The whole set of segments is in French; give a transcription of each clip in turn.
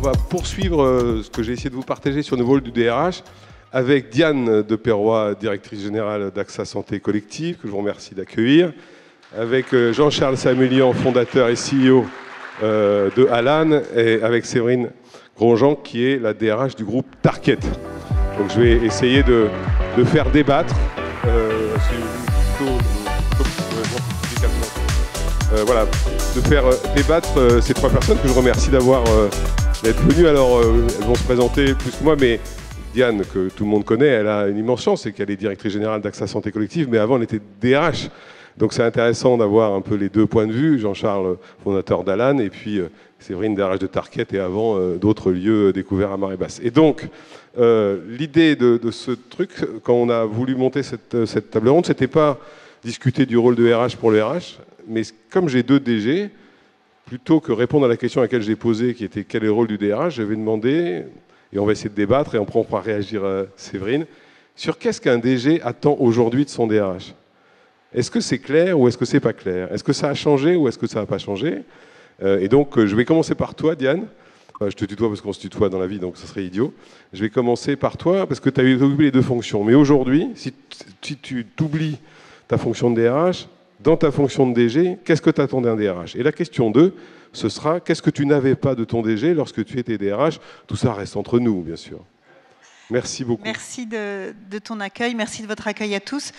va poursuivre ce que j'ai essayé de vous partager sur le rôle du DRH avec Diane de Perroy, directrice générale d'AXA Santé Collective, que je vous remercie d'accueillir, avec Jean-Charles Samulian, fondateur et CEO de Alan, et avec Séverine Grosjean, qui est la DRH du groupe Target. Donc je vais essayer de faire débattre. Voilà, de faire débattre ces trois personnes que je remercie d'être venues. Alors, elles vont se présenter plus que moi, mais Diane, que tout le monde connaît, elle a une immense chance, c'est qu'elle est directrice générale d'AXA Santé Collective, mais avant, elle était DRH. Donc, c'est intéressant d'avoir un peu les deux points de vue. Jean-Charles, fondateur d'Alan, et puis Séverine, DRH de Target, et avant, d'autres lieux découverts à marée basse. Et donc, l'idée de ce truc, quand on a voulu monter cette table ronde, c'était pas discuter du rôle de RH pour le RH, mais comme j'ai deux DG, plutôt que répondre à la question à laquelle j'ai posée, qui était quel est le rôle du DRH, je vais demander, et on va essayer de débattre, et on pourra réagir Séverine, sur qu'est-ce qu'un DG attend aujourd'hui de son DRH. Est-ce que c'est clair ou est-ce que c'est pas clair? Est-ce que ça a changé ou est-ce que ça n'a pas changé? Et donc, je vais commencer par toi, Diane. Je te tutoie parce qu'on se tutoie dans la vie, donc ça serait idiot. Je vais commencer par toi, parce que tu as occupé les deux fonctions. Mais aujourd'hui, si tu t'oublies ta fonction de DRH, dans ta fonction de DG, qu'est-ce que tu attends d'un DRH? Et la question 2, ce sera qu'est-ce que tu n'avais pas de ton DG lorsque tu étais DRH? Tout ça reste entre nous, bien sûr. Merci beaucoup. Merci de ton accueil, merci de votre accueil à tous.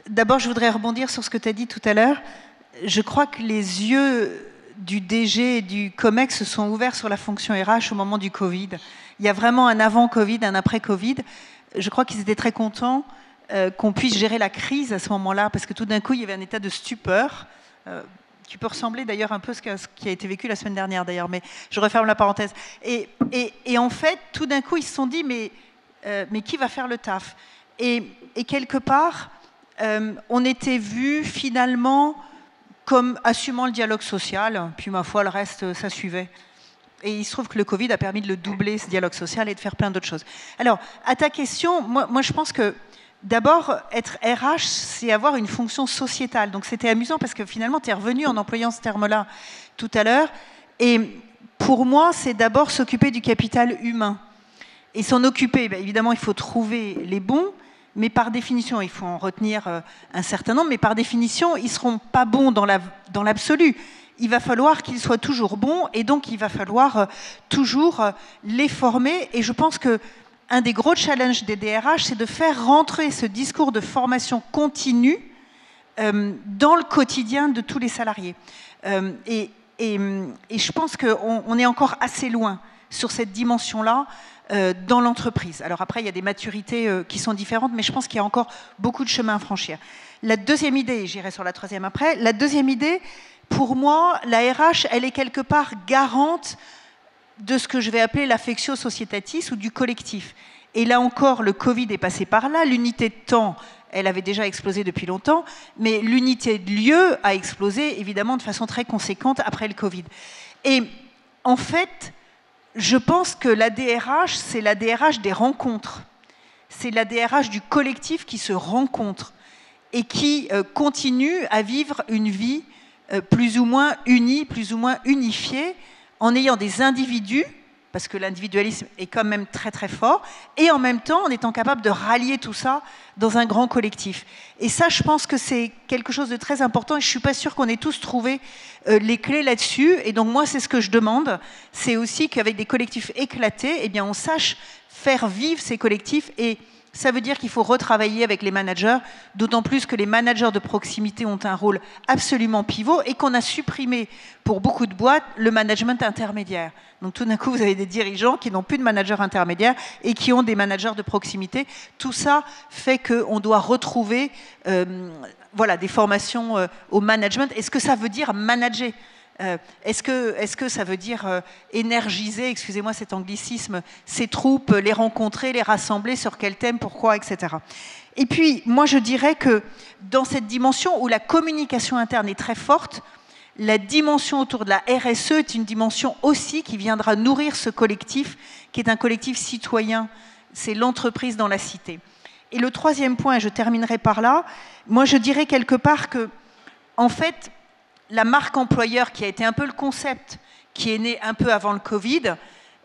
D'abord, je voudrais rebondir sur ce que tu as dit tout à l'heure. Je crois que les yeux du DG et du COMEX se sont ouverts sur la fonction RH au moment du Covid. Il y a vraiment un avant-Covid, un après-Covid. Je crois qu'ils étaient très contents qu'on puisse gérer la crise à ce moment-là, parce que tout d'un coup, il y avait un état de stupeur, qui peut ressembler d'ailleurs un peu à ce qui a été vécu la semaine dernière, d'ailleurs, mais je referme la parenthèse. Et en fait, tout d'un coup, ils se sont dit, mais qui va faire le taf? Et quelque part, on était vus finalement comme assumant le dialogue social, puis ma foi, le reste, ça suivait. Et il se trouve que le Covid a permis de le doubler, ce dialogue social, et de faire plein d'autres choses. Alors, à ta question, moi je pense que d'abord, être RH, c'est avoir une fonction sociétale. Donc c'était amusant parce que finalement, tu es revenu en employant ce terme-là tout à l'heure. Et pour moi, c'est d'abord s'occuper du capital humain. Et s'en occuper, évidemment, il faut trouver les bons, mais par définition, il faut en retenir un certain nombre, mais par définition, ils ne seront pas bons dans l'absolu. Il va falloir qu'ils soient toujours bons, et donc il va falloir toujours les former. Et je pense que un des gros challenges des DRH, c'est de faire rentrer ce discours de formation continue dans le quotidien de tous les salariés. Et je pense qu'on est encore assez loin sur cette dimension-là dans l'entreprise. Alors après, il y a des maturités qui sont différentes, mais je pense qu'il y a encore beaucoup de chemin à franchir. La deuxième idée, j'irai sur la troisième après, la deuxième idée, pour moi, la RH, elle est quelque part garante de ce que je vais appeler l'affectio societatis ou du collectif. Et là encore, le Covid est passé par là. L'unité de temps, elle avait déjà explosé depuis longtemps, mais l'unité de lieu a explosé évidemment de façon très conséquente après le Covid. Et en fait, je pense que la DRH, c'est la DRH des rencontres. C'est la DRH du collectif qui se rencontre et qui continue à vivre une vie plus ou moins unie, plus ou moins unifiée, en ayant des individus, parce que l'individualisme est quand même très très fort, et en même temps en étant capable de rallier tout ça dans un grand collectif. Et ça, je pense que c'est quelque chose de très important, et je ne suis pas sûre qu'on ait tous trouvé les clés là-dessus. Et donc moi, c'est ce que je demande, c'est aussi qu'avec des collectifs éclatés, eh bien, on sache faire vivre ces collectifs. Et ça veut dire qu'il faut retravailler avec les managers, d'autant plus que les managers de proximité ont un rôle absolument pivot et qu'on a supprimé pour beaucoup de boîtes le management intermédiaire. Donc tout d'un coup, vous avez des dirigeants qui n'ont plus de manager intermédiaire et qui ont des managers de proximité. Tout ça fait qu'on doit retrouver voilà, des formations au management. Est-ce que ça veut dire manager ? Est-ce que ça veut dire énergiser, excusez-moi cet anglicisme, ces troupes, les rencontrer, les rassembler, sur quel thème, pourquoi, etc. Et puis, moi je dirais que dans cette dimension où la communication interne est très forte, la dimension autour de la RSE est une dimension aussi qui viendra nourrir ce collectif, qui est un collectif citoyen, c'est l'entreprise dans la cité. Et le troisième point, et je terminerai par là, moi je dirais quelque part que, en fait, la marque employeur, qui a été un peu le concept, qui est né un peu avant le Covid,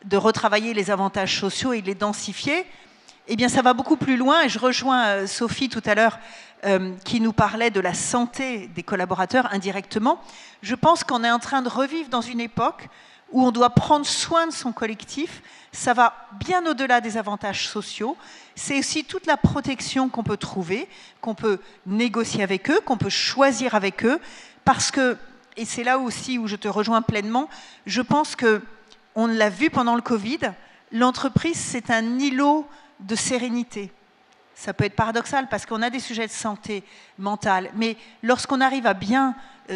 de retravailler les avantages sociaux et de les densifier, eh bien ça va beaucoup plus loin. Et je rejoins Sophie tout à l'heure qui nous parlait de la santé des collaborateurs indirectement. Je pense qu'on est en train de revivre dans une époque où on doit prendre soin de son collectif. Ça va bien au-delà des avantages sociaux. C'est aussi toute la protection qu'on peut trouver, qu'on peut négocier avec eux, qu'on peut choisir avec eux, parce que, et c'est là aussi où je te rejoins pleinement, je pense qu'on l'a vu pendant le Covid, l'entreprise, c'est un îlot de sérénité. Ça peut être paradoxal parce qu'on a des sujets de santé mentale, mais lorsqu'on arrive à bien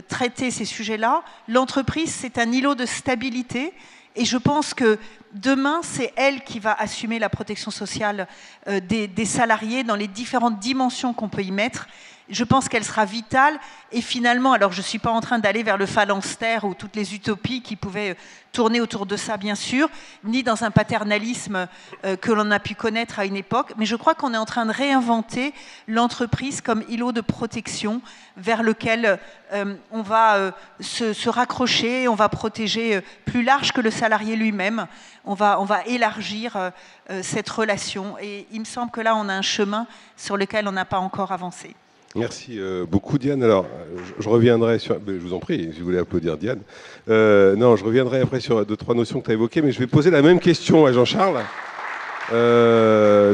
traiter ces sujets-là, l'entreprise, c'est un îlot de stabilité. Et je pense que demain, c'est elle qui va assumer la protection sociale des salariés dans les différentes dimensions qu'on peut y mettre. Je pense qu'elle sera vitale. Et finalement, alors je ne suis pas en train d'aller vers le phalanstère ou toutes les utopies qui pouvaient tourner autour de ça, bien sûr, ni dans un paternalisme que l'on a pu connaître à une époque, mais je crois qu'on est en train de réinventer l'entreprise comme îlot de protection vers lequel on va se raccrocher, on va protéger plus large que le salarié lui-même, on va élargir cette relation. Et il me semble que là, on a un chemin sur lequel on n'a pas encore avancé. Merci beaucoup Diane. Alors, je reviendrai sur... Je vous en prie, si vous voulez applaudir Diane. Non, je reviendrai après sur 2-3 notions que tu as évoquées, mais je vais poser la même question à Jean-Charles.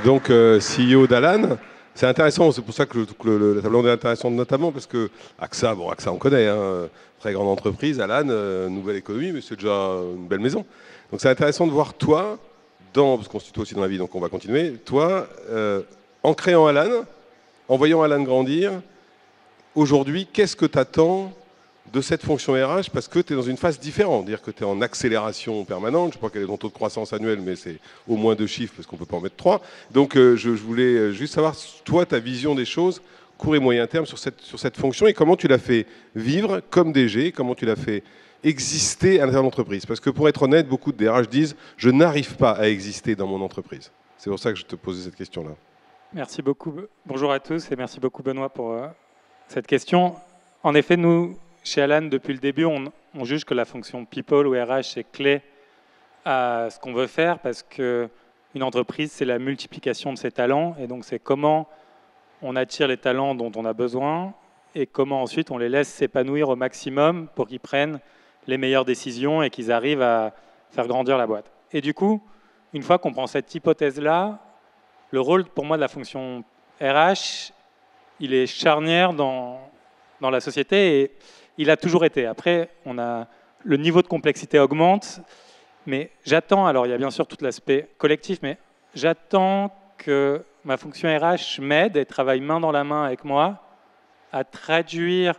Donc, CEO d'Alan. C'est intéressant, c'est pour ça que la table ronde est intéressante, notamment parce que AXA, bon, AXA on connaît, hein, très grande entreprise, Alan, nouvelle économie, mais c'est déjà une belle maison. Donc c'est intéressant de voir toi, parce qu'on se tutoie aussi dans la vie, donc on va continuer, toi, en créant Alan, en voyant Alan grandir, aujourd'hui, qu'est-ce que tu attends de cette fonction RH? Parce que tu es dans une phase différente, c'est-à-dire que tu es en accélération permanente. Je crois qu'elle est dans ton taux de croissance annuel, mais c'est au moins 2 chiffres, parce qu'on ne peut pas en mettre 3. Donc je voulais juste savoir, toi, ta vision des choses, court et moyen terme, sur cette fonction, et comment tu l'as fait vivre comme DG, comment tu l'as fait exister à l'intérieur de l'entreprise. Parce que pour être honnête, beaucoup de DRH disent « je n'arrive pas à exister dans mon entreprise ». C'est pour ça que je te posais cette question-là. Merci beaucoup. Bonjour à tous et merci beaucoup Benoît pour cette question. En effet, nous, chez Alan, depuis le début, on juge que la fonction People ou RH est clé à ce qu'on veut faire parce qu'une entreprise, c'est la multiplication de ses talents et donc c'est comment on attire les talents dont on a besoin et comment ensuite on les laisse s'épanouir au maximum pour qu'ils prennent les meilleures décisions et qu'ils arrivent à faire grandir la boîte. Et du coup, une fois qu'on prend cette hypothèse-là, le rôle pour moi de la fonction RH, il est charnière dans la société et il a toujours été. Après, le niveau de complexité augmente, mais j'attends, alors il y a bien sûr tout l'aspect collectif, mais j'attends que ma fonction RH m'aide et travaille main dans la main avec moi à traduire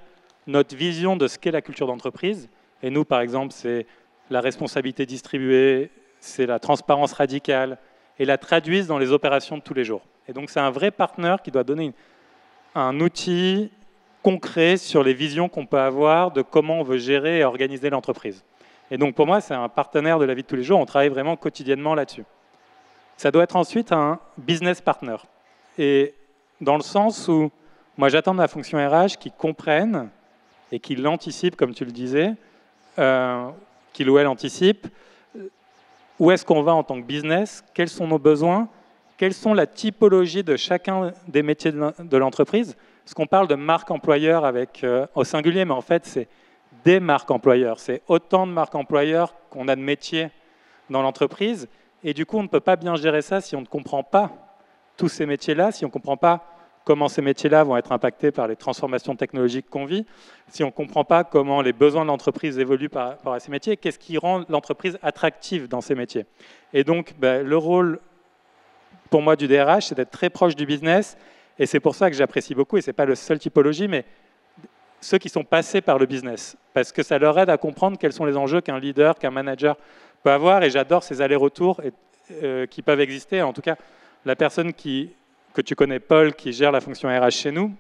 notre vision de ce qu'est la culture d'entreprise. Et nous, par exemple, c'est la responsabilité distribuée, c'est la transparence radicale, et la traduisent dans les opérations de tous les jours. Et donc c'est un vrai partenaire qui doit donner un outil concret sur les visions qu'on peut avoir de comment on veut gérer et organiser l'entreprise. Et donc pour moi, c'est un partenaire de la vie de tous les jours, on travaille vraiment quotidiennement là-dessus. Ça doit être ensuite un business partner. Et dans le sens où moi j'attends de la fonction RH qu'ils comprennent et qu'ils l'anticipent, comme tu le disais, qu'il ou elle anticipe, où est-ce qu'on va en tant que business, quels sont nos besoins, quelles sont la typologie de chacun des métiers de l'entreprise. Parce qu'on parle de marque employeur au singulier, mais en fait, c'est des marques employeurs. C'est autant de marques employeurs qu'on a de métiers dans l'entreprise. Et du coup, on ne peut pas bien gérer ça si on ne comprend pas tous ces métiers-là, si on ne comprend pas comment ces métiers-là vont être impactés par les transformations technologiques qu'on vit, si on ne comprend pas comment les besoins de l'entreprise évoluent par rapport à ces métiers, qu'est-ce qui rend l'entreprise attractive dans ces métiers. Et donc, le rôle, pour moi, du DRH, c'est d'être très proche du business, et c'est pour ça que j'apprécie beaucoup, et ce n'est pas la seule typologie, mais ceux qui sont passés par le business, parce que ça leur aide à comprendre quels sont les enjeux qu'un leader, qu'un manager peut avoir, et j'adore ces allers-retours qui peuvent exister. En tout cas, la personne que tu connais, Paul, qui gère la fonction RH chez nous,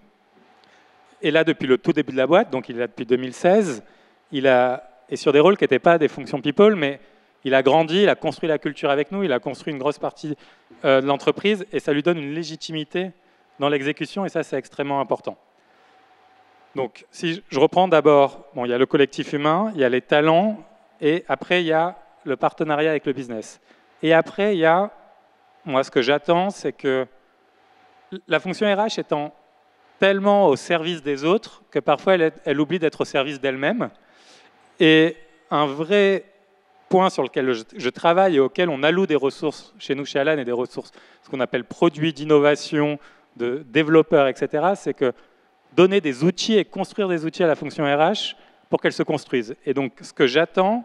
est là depuis le tout début de la boîte, donc il est là depuis 2016. Il est sur des rôles qui n'étaient pas des fonctions people, mais il a grandi, il a construit la culture avec nous, il a construit une grosse partie de l'entreprise, et ça lui donne une légitimité dans l'exécution, et ça, c'est extrêmement important. Donc, si je reprends d'abord, il y a le collectif humain, il y a les talents, et après, il y a le partenariat avec le business. Et après, il y a, moi, ce que j'attends, c'est que la fonction RH étant tellement au service des autres que parfois elle oublie d'être au service d'elle-même. Et un vrai point sur lequel je travaille et auquel on alloue des ressources chez nous, chez Alan, et des ressources, ce qu'on appelle produits d'innovation, de développeurs, etc., c'est que donner des outils et construire des outils à la fonction RH pour qu'elle se construise. Et donc, ce que j'attends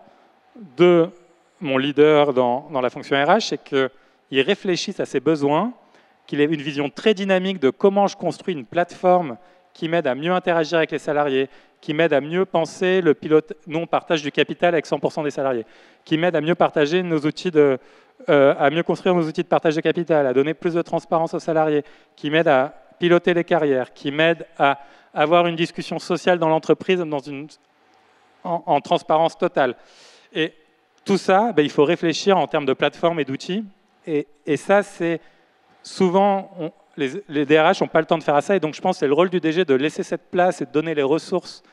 de mon leader dans la fonction RH, c'est qu'il réfléchisse à ses besoins, qu'il ait une vision très dynamique de comment je construis une plateforme qui m'aide à mieux interagir avec les salariés, qui m'aide à mieux penser le partage du capital avec 100% des salariés, qui m'aide à mieux partager nos outils à mieux construire nos outils de partage de capital, à donner plus de transparence aux salariés, qui m'aide à piloter les carrières, qui m'aide à avoir une discussion sociale dans l'entreprise en transparence totale. Et tout ça, il faut réfléchir en termes de plateforme et d'outils. Et ça, c'est souvent, les DRH n'ont pas le temps de faire ça. Et donc, je pense que c'est le rôle du DG de laisser cette place et de donner les ressources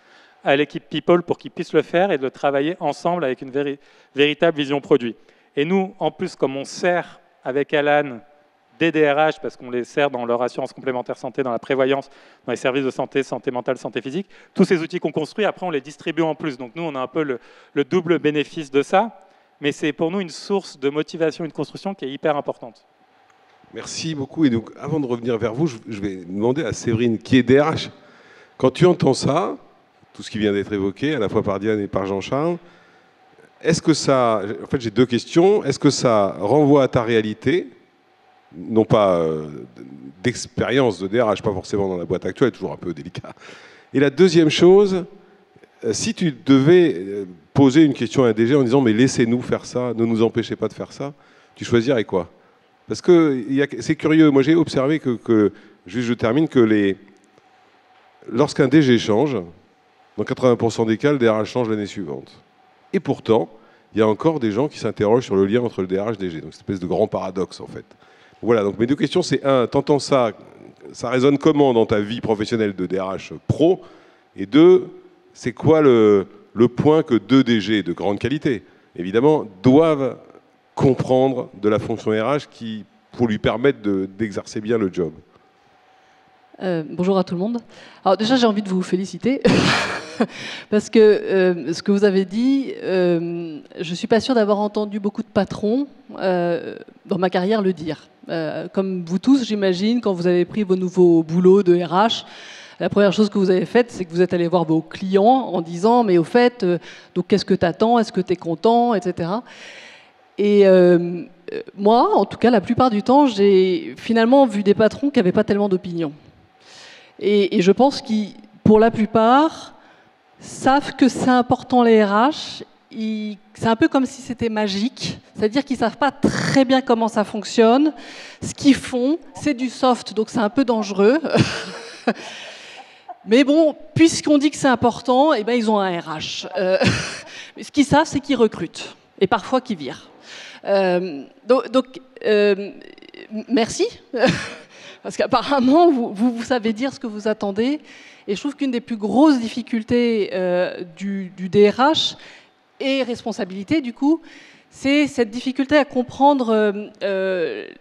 à l'équipe People pour qu'ils puissent le faire et de le travailler ensemble avec une véritable vision produit. Et nous, en plus, comme on sert avec Alan des DRH, parce qu'on les sert dans leur assurance complémentaire santé, dans la prévoyance, dans les services de santé, santé mentale, santé physique, tous ces outils qu'on construit, après, on les distribue en plus. Donc nous, on a un peu le double bénéfice de ça. Mais c'est pour nous une source de motivation et de construction qui est hyper importante. Merci beaucoup. Et donc, avant de revenir vers vous, je vais demander à Séverine, qui est DRH, quand tu entends ça, tout ce qui vient d'être évoqué, à la fois par Diane et par Jean-Charles, est-ce que ça... En fait, j'ai deux questions. Est-ce que ça renvoie à ta réalité, non pas d'expérience de DRH, pas forcément dans la boîte actuelle, toujours un peu délicat. Et la deuxième chose, si tu devais poser une question à un DG en disant « mais laissez-nous faire ça, ne nous empêchez pas de faire ça », tu choisirais quoi? Parce que c'est curieux, moi j'ai observé juste je termine, que lorsqu'un DG change, dans 80% des cas, le DRH change l'année suivante. Et pourtant, il y a encore des gens qui s'interrogent sur le lien entre le DRH et le DG. Donc, c'est une espèce de grand paradoxe, en fait. Voilà, donc mes deux questions, c'est un, t'entends ça résonne comment dans ta vie professionnelle de DRH pro? Et deux, c'est quoi le point que deux DG de grande qualité, évidemment, doivent comprendre de la fonction RH pour lui permettre d'exercer bien le job? Bonjour à tout le monde. Alors déjà, j'ai envie de vous féliciter parce que ce que vous avez dit, je ne suis pas sûre d'avoir entendu beaucoup de patrons dans ma carrière le dire. Comme vous tous, j'imagine, quand vous avez pris vos nouveaux boulots de RH, la première chose que vous avez faite, c'est que vous êtes allé voir vos clients en disant « mais au fait, donc qu'est-ce que tu attends? Est-ce que tu es content ?» etc. Et moi, en tout cas, la plupart du temps, j'ai finalement vu des patrons qui n'avaient pas tellement d'opinion. Et je pense qu'ils, pour la plupart, savent que c'est important les RH. C'est un peu comme si c'était magique, c'est-à-dire qu'ils ne savent pas très bien comment ça fonctionne. Ce qu'ils font, c'est du soft, donc c'est un peu dangereux. Mais bon, puisqu'on dit que c'est important, eh ben, ils ont un RH. Ce qu'ils savent, c'est qu'ils recrutent, et parfois qu'ils virent. Merci. Parce qu'apparemment, vous savez dire ce que vous attendez. Et je trouve qu'une des plus grosses difficultés du DRH et responsabilité, du coup, c'est cette difficulté à comprendre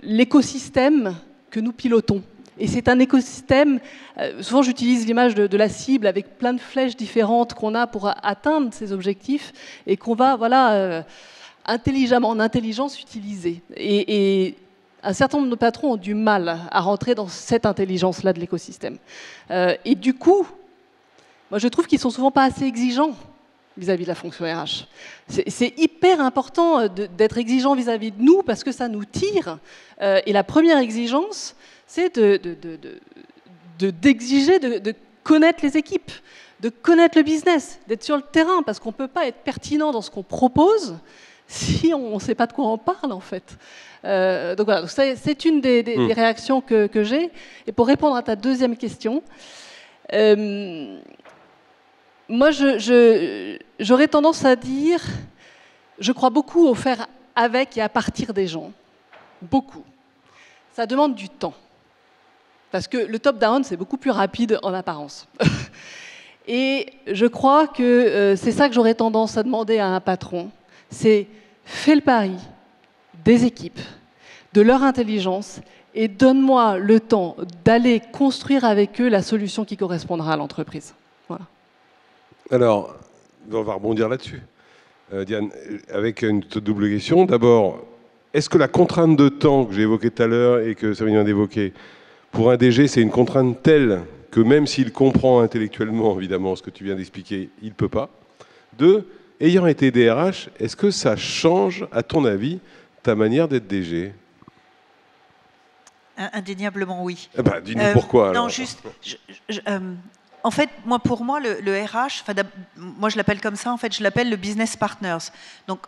l'écosystème que nous pilotons. Et c'est un écosystème, souvent j'utilise l'image de la cible avec plein de flèches différentes qu'on a pour atteindre ces objectifs et qu'on va, voilà, intelligemment, en intelligence, utiliser. Et un certain nombre de patrons ont du mal à rentrer dans cette intelligence-là de l'écosystème. Et du coup, moi je trouve qu'ils ne sont souvent pas assez exigeants vis-à-vis de la fonction RH. C'est hyper important d'être exigeant vis-à-vis de nous parce que ça nous tire. Et la première exigence, c'est d'exiger de connaître les équipes, de connaître le business, d'être sur le terrain, parce qu'on ne peut pas être pertinent dans ce qu'on propose si on ne sait pas de quoi on parle, en fait. Donc voilà, c'est une des réactions que j'ai. Et pour répondre à ta deuxième question, moi, j'aurais tendance à dire, je crois beaucoup au faire avec et à partir des gens. Beaucoup. Ça demande du temps. Parce que le top-down, c'est beaucoup plus rapide en apparence. Et je crois que c'est ça que j'aurais tendance à demander à un patron. C'est fais le pari des équipes, de leur intelligence, et donne-moi le temps d'aller construire avec eux la solution qui correspondra à l'entreprise. Voilà. Alors, on va rebondir là-dessus. Diane, avec une double question. D'abord, est-ce que la contrainte de temps que j'ai évoquée tout à l'heure et que ça vient d'évoquer, pour un DG, c'est une contrainte telle que même s'il comprend intellectuellement, évidemment, ce que tu viens d'expliquer, il ne peut pas. Deux, ayant été DRH, est-ce que ça change, à ton avis, ta manière d'être DG ? Indéniablement, oui. Eh ben, dis-nous pourquoi. Alors. Non, juste... en fait, pour moi, le RH, moi je l'appelle comme ça, en fait, je l'appelle le business partners. Donc,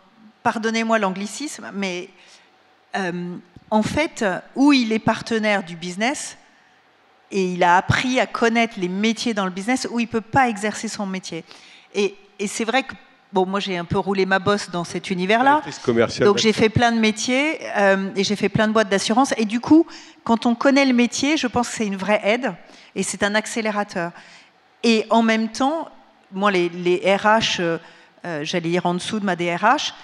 pardonnez-moi l'anglicisme, mais en fait, où il est partenaire du business, et il a appris à connaître les métiers dans le business, où il ne peut pas exercer son métier. Et c'est vrai que, bon, moi j'ai un peu roulé ma bosse dans cet univers-là, donc j'ai fait plein de métiers, et j'ai fait plein de boîtes d'assurance, et du coup, quand on connaît le métier, je pense que c'est une vraie aide, et c'est un accélérateur. Et en même temps, moi, les RH, j'allais dire en dessous de ma DRH,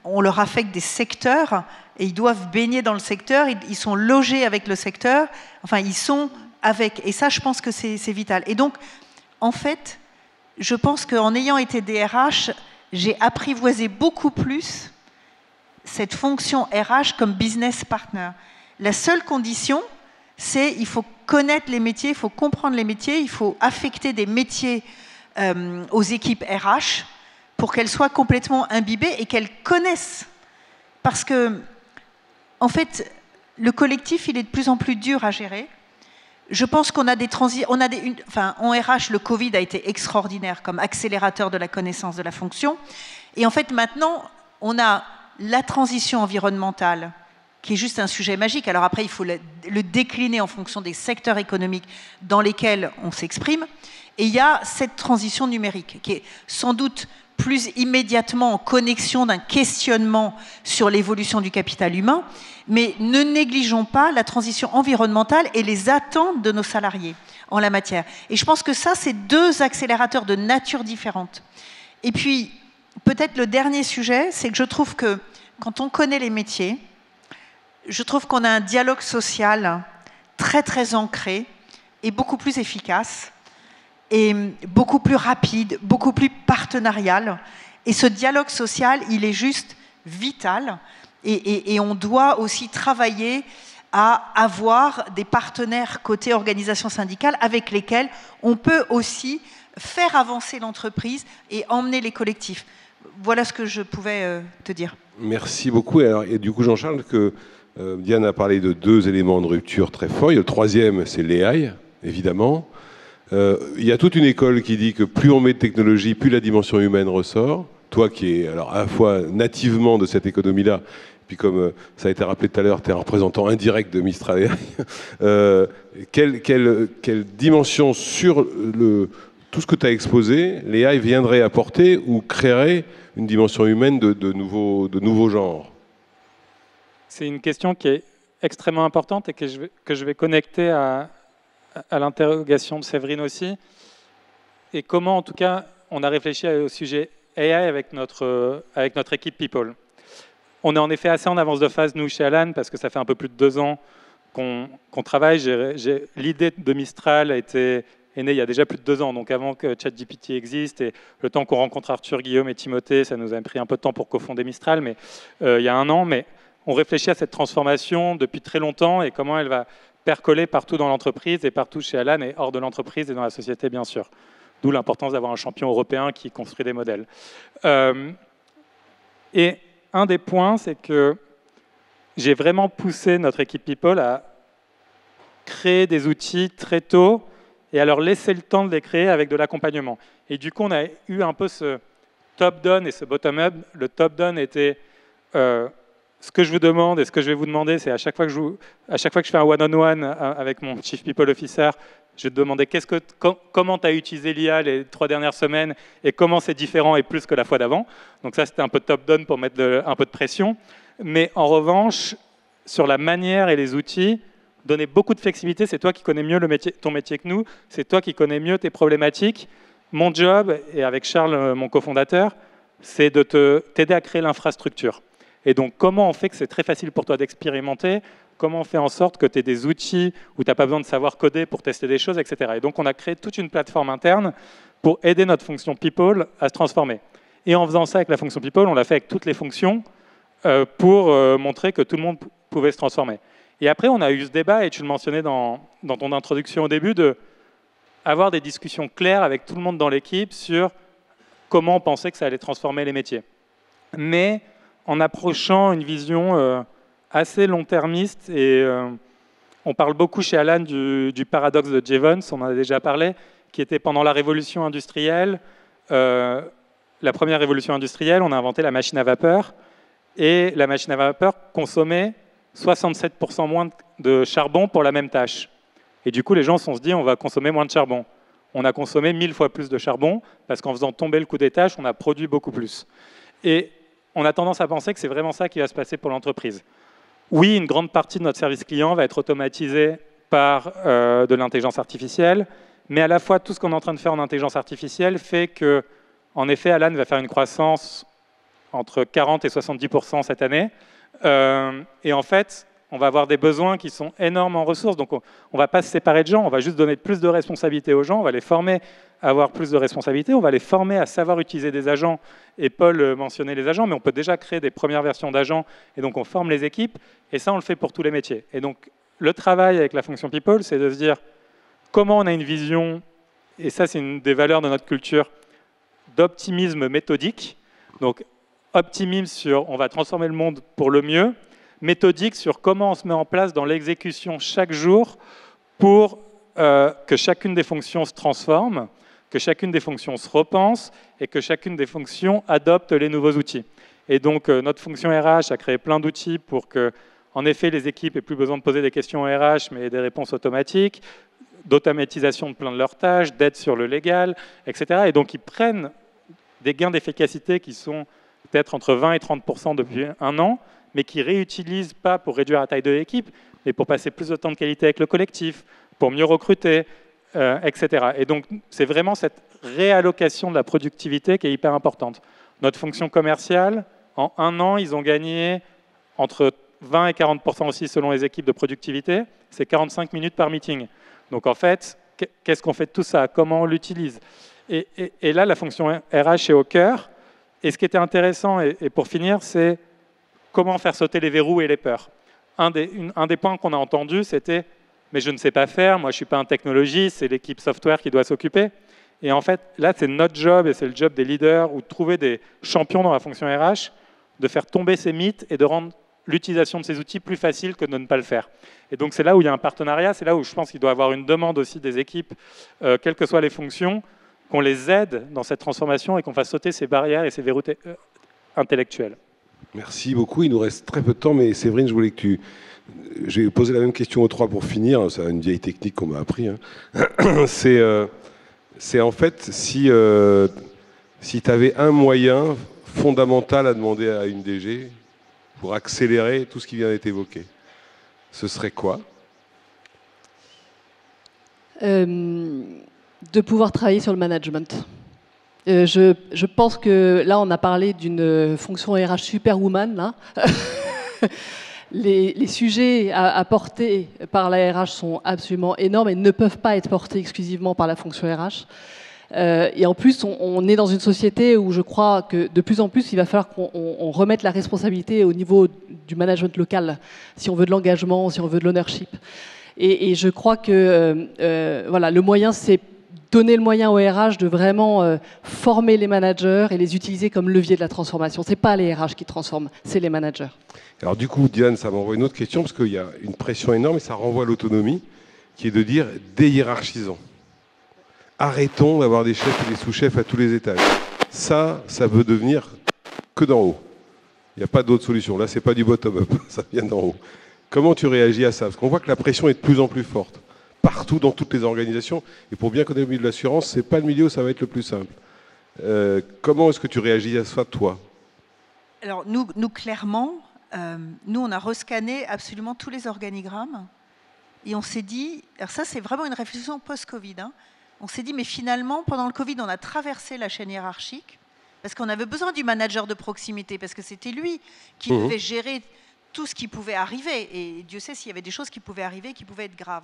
on leur affecte des secteurs et ils doivent baigner dans le secteur, ils sont logés avec le secteur, enfin, ils sont avec. Et ça, je pense que c'est vital. Et donc, en fait, je pense qu'en ayant été DRH, j'ai apprivoisé beaucoup plus cette fonction RH comme business partner. La seule condition, c'est il faut connaître les métiers, il faut comprendre les métiers, il faut affecter des métiers aux équipes RH pour qu'elles soient complètement imbibées et qu'elles connaissent. Parce que, en fait, le collectif, il est de plus en plus dur à gérer. Je pense qu'on a des transitions... en RH, le Covid a été extraordinaire comme accélérateur de la connaissance de la fonction. Et en fait, maintenant, on a la transition environnementale, qui est juste un sujet magique. Alors après, il faut le décliner en fonction des secteurs économiques dans lesquels on s'exprime. Et il y a cette transition numérique, qui est sans doute plus immédiatement en connexion d'un questionnement sur l'évolution du capital humain, mais ne négligeons pas la transition environnementale et les attentes de nos salariés en la matière. Et je pense que ça, c'est deux accélérateurs de nature différente. Et puis, peut-être le dernier sujet, c'est que je trouve que quand on connaît les métiers, je trouve qu'on a un dialogue social très, très ancré et beaucoup plus efficace et beaucoup plus rapide, beaucoup plus partenarial. Et ce dialogue social, il est juste vital. Et on doit aussi travailler à avoir des partenaires côté organisation syndicale avec lesquels on peut aussi faire avancer l'entreprise et emmener les collectifs. Voilà ce que je pouvais te dire. Merci beaucoup. Et du coup, Jean-Charles, Diane a parlé de deux éléments de rupture très forts. Le troisième, c'est l'AI, évidemment. Il y a toute une école qui dit que plus on met de technologie, plus la dimension humaine ressort. Toi qui es alors à la fois nativement de cette économie-là, puis comme ça a été rappelé tout à l'heure, tu es un représentant indirect de Mistral AI. Quelle dimension sur tout ce que tu as exposé, l'AI viendrait apporter ou créerait une dimension humaine de nouveaux genres? C'est une question qui est extrêmement importante et que je vais connecter à l'interrogation de Séverine aussi. Et comment, en tout cas, on a réfléchi au sujet AI avec notre équipe People. On est en effet assez en avance de phase, nous, chez Alan, parce que ça fait un peu plus de 2 ans qu'on travaille. L'idée de Mistral est née il y a déjà plus de 2 ans, donc avant que ChatGPT existe, et le temps qu'on rencontre Arthur, Guillaume et Timothée, ça nous a pris un peu de temps pour cofonder Mistral, mais il y a 1 an. Mais on réfléchit à cette transformation depuis très longtemps et comment elle va percoler partout dans l'entreprise et partout chez Alan et hors de l'entreprise et dans la société, bien sûr. D'où l'importance d'avoir un champion européen qui construit des modèles. Et un des points, c'est que j'ai vraiment poussé notre équipe People à créer des outils très tôt et à leur laisser le temps de les créer avec de l'accompagnement. Et du coup, on a eu un peu ce top-down et ce bottom-up. Le top-down était ce que je vous demande et ce que je vais vous demander, c'est à chaque fois que je fais un one-on-one avec mon Chief People Officer, je vais te demander comment tu as utilisé l'IA les 3 dernières semaines et comment c'est différent et plus que la fois d'avant. Donc ça, c'était un peu top-down pour mettre un peu de pression. Mais en revanche, sur la manière et les outils, donner beaucoup de flexibilité. C'est toi qui connais mieux ton métier que nous. C'est toi qui connais mieux tes problématiques. Mon job, et avec Charles, mon cofondateur, c'est de t'aider à créer l'infrastructure. Et donc, comment on fait que c'est très facile pour toi d'expérimenter? Comment on fait en sorte que tu aies des outils où tu n'as pas besoin de savoir coder pour tester des choses, etc. Et donc, on a créé toute une plateforme interne pour aider notre fonction People à se transformer. Et en faisant ça avec la fonction People, on l'a fait avec toutes les fonctions pour montrer que tout le monde pouvait se transformer. Et après, on a eu ce débat, et tu le mentionnais dans ton introduction au début, d'avoir des discussions claires avec tout le monde dans l'équipe sur comment on pensait que ça allait transformer les métiers. Mais en approchant une vision assez long-termiste, et on parle beaucoup chez Alan du paradoxe de Jevons, on en a déjà parlé, qui était pendant la révolution industrielle, la première révolution industrielle, on a inventé la machine à vapeur, et la machine à vapeur consommait 67% moins de charbon pour la même tâche. Et du coup, les gens se sont dit, on va consommer moins de charbon. On a consommé 1000 fois plus de charbon, parce qu'en faisant tomber le coût des tâches, on a produit beaucoup plus. Et on a tendance à penser que c'est vraiment ça qui va se passer pour l'entreprise. Oui, une grande partie de notre service client va être automatisée par de l'intelligence artificielle, mais à la fois, tout ce qu'on est en train de faire en intelligence artificielle fait que, en effet, Alan va faire une croissance entre 40 et 70% cette année. Et en fait, on va avoir des besoins qui sont énormes en ressources. Donc, on ne va pas se séparer de gens, on va juste donner plus de responsabilités aux gens, on va les former à avoir plus de responsabilités, on va les former à savoir utiliser des agents. Et Paul mentionnait les agents, mais on peut déjà créer des premières versions d'agents. Et donc, on forme les équipes. Et ça, on le fait pour tous les métiers. Et donc, le travail avec la fonction People, c'est de se dire comment on a une vision, et ça, c'est une des valeurs de notre culture, d'optimisme méthodique. Donc, optimisme sur on va transformer le monde pour le mieux, méthodique sur comment on se met en place dans l'exécution chaque jour pour que chacune des fonctions se transforme, que chacune des fonctions se repense et que chacune des fonctions adopte les nouveaux outils. Et donc, notre fonction RH a créé plein d'outils pour que, en effet, les équipes n'aient plus besoin de poser des questions RH, mais des réponses automatiques, d'automatisation de plein de leurs tâches, d'aide sur le légal, etc. Et donc, ils prennent des gains d'efficacité qui sont peut-être entre 20 et 30% depuis un an, mais qui réutilisent pas pour réduire la taille de l'équipe, mais pour passer plus de temps de qualité avec le collectif, pour mieux recruter, etc. Et donc, c'est vraiment cette réallocation de la productivité qui est hyper importante. Notre fonction commerciale, en un an, ils ont gagné entre 20 et 40% aussi selon les équipes de productivité. C'est 45 minutes par meeting. Donc, en fait, qu'est-ce qu'on fait de tout ça? Comment on l'utilise? Et là, la fonction RH est au cœur. Et ce qui était intéressant, et pour finir, c'est comment faire sauter les verrous et les peurs. Un des points qu'on a entendu, c'était « mais je ne sais pas faire, moi je ne suis pas un technologiste, c'est l'équipe software qui doit s'occuper ». Et en fait, là, c'est notre job, et c'est le job des leaders, ou de trouver des champions dans la fonction RH, de faire tomber ces mythes et de rendre l'utilisation de ces outils plus facile que de ne pas le faire. Et donc, c'est là où il y a un partenariat, c'est là où je pense qu'il doit y avoir une demande aussi des équipes, quelles que soient les fonctions, qu'on les aide dans cette transformation et qu'on fasse sauter ces barrières et ces verrous intellectuels. Merci beaucoup. Il nous reste très peu de temps, mais Séverine, je voulais que tu... J'ai posé la même question aux trois pour finir. C'est une vieille technique qu'on m'a appris. C'est en fait si tu avais un moyen fondamental à demander à une DG pour accélérer tout ce qui vient d'être évoqué, ce serait quoi? De pouvoir travailler sur le management. Je pense que là, on a parlé d'une fonction RH superwoman. Là. Les sujets à porter par la RH sont absolument énormes et ne peuvent pas être portés exclusivement par la fonction RH. Et en plus, on est dans une société où je crois que de plus en plus, il va falloir qu'on remette la responsabilité au niveau du management local, si on veut de l'engagement, si on veut de l'ownership. Et je crois que voilà, le moyen, c'est donner le moyen aux RH de vraiment former les managers et les utiliser comme levier de la transformation. Ce n'est pas les RH qui transforment, c'est les managers. Alors du coup, Diane, ça m'envoie une autre question, parce qu'il y a une pression énorme et ça renvoie à l'autonomie, qui est de dire déhiérarchisons. Arrêtons d'avoir des chefs et des sous-chefs à tous les étages. Ça veut devenir que d'en haut. Il n'y a pas d'autre solution. Là, ce n'est pas du bottom-up, ça vient d'en haut. Comment tu réagis à ça? Parce qu'on voit que la pression est de plus en plus forte, partout dans toutes les organisations. Et pour bien connaître le milieu de l'assurance, ce n'est pas le milieu où ça va être le plus simple. Comment est-ce que tu réagis à ça, toi? Alors, nous clairement, nous, on a rescanné absolument tous les organigrammes. Et on s'est dit, alors ça, c'est vraiment une réflexion post-Covid, hein. On s'est dit, mais finalement, pendant le Covid, on a traversé la chaîne hiérarchique. Parce qu'on avait besoin du manager de proximité, parce que c'était lui qui devait gérer tout ce qui pouvait arriver. Et Dieu sait s'il y avait des choses qui pouvaient arriver, qui pouvaient être graves.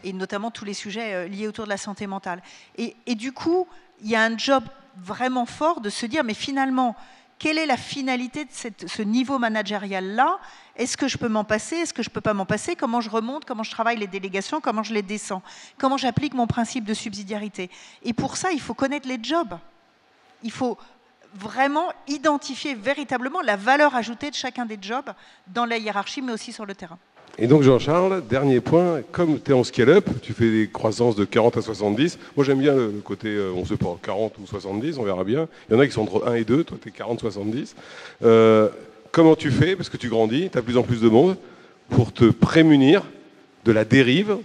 Et notamment tous les sujets liés autour de la santé mentale. Et du coup, il y a un job vraiment fort de se dire, mais finalement, quelle est la finalité de ce niveau managérial-là? Est-ce que je peux m'en passer? Est-ce que je ne peux pas m'en passer? Comment je remonte? Comment je travaille les délégations? Comment je les descends? Comment j'applique mon principe de subsidiarité? Et pour ça, il faut connaître les jobs. Il faut vraiment identifier véritablement la valeur ajoutée de chacun des jobs dans la hiérarchie, mais aussi sur le terrain. Et donc Jean-Charles, dernier point, comme tu es en scale-up, tu fais des croissances de 40 à 70. Moi j'aime bien le côté, on se parle 40 ou 70, on verra bien. Il y en a qui sont entre 1 et 2, toi tu es 40-70. Comment tu fais, parce que tu grandis, tu as de plus en plus de monde, pour te prémunir de la dérive,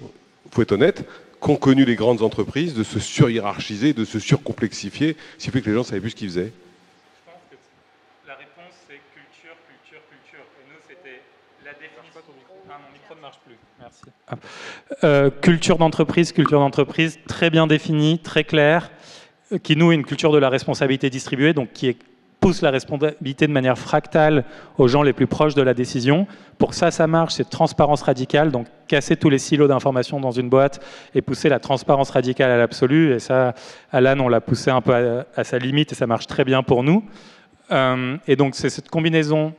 il faut être honnête, qu'ont connu les grandes entreprises, de se surhiérarchiser, de se surcomplexifier, ce qui fait que les gens ne savaient plus ce qu'ils faisaient? Je pense que la réponse c'est culture, culture, culture. Et nous c'était la définition. Ah, mon micro ne marche plus. Merci. Culture d'entreprise très bien définie, très claire, qui noue une culture de la responsabilité distribuée, donc qui pousse la responsabilité de manière fractale aux gens les plus proches de la décision. Pour que ça marche, c'est transparence radicale, donc casser tous les silos d'information dans une boîte et pousser la transparence radicale à l'absolu. Et ça, Alan, on l'a poussé un peu à sa limite et ça marche très bien pour nous. Et donc, c'est cette combinaison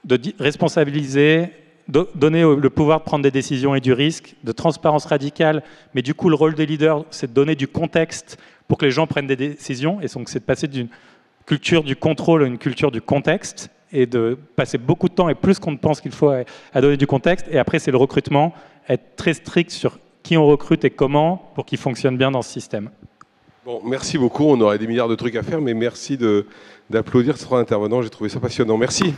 de responsabiliser, donner le pouvoir de prendre des décisions et du risque, de transparence radicale, mais du coup, le rôle des leaders, c'est de donner du contexte pour que les gens prennent des décisions. Et donc, c'est de passer d'une culture du contrôle à une culture du contexte et de passer beaucoup de temps et plus qu'on ne pense qu'il faut à donner du contexte. Et après, c'est le recrutement, être très strict sur qui on recrute et comment pour qu'il fonctionne bien dans ce système. Bon, merci beaucoup. On aurait des milliards de trucs à faire, mais merci d'applaudir ces trois intervenants. J'ai trouvé ça passionnant. Merci.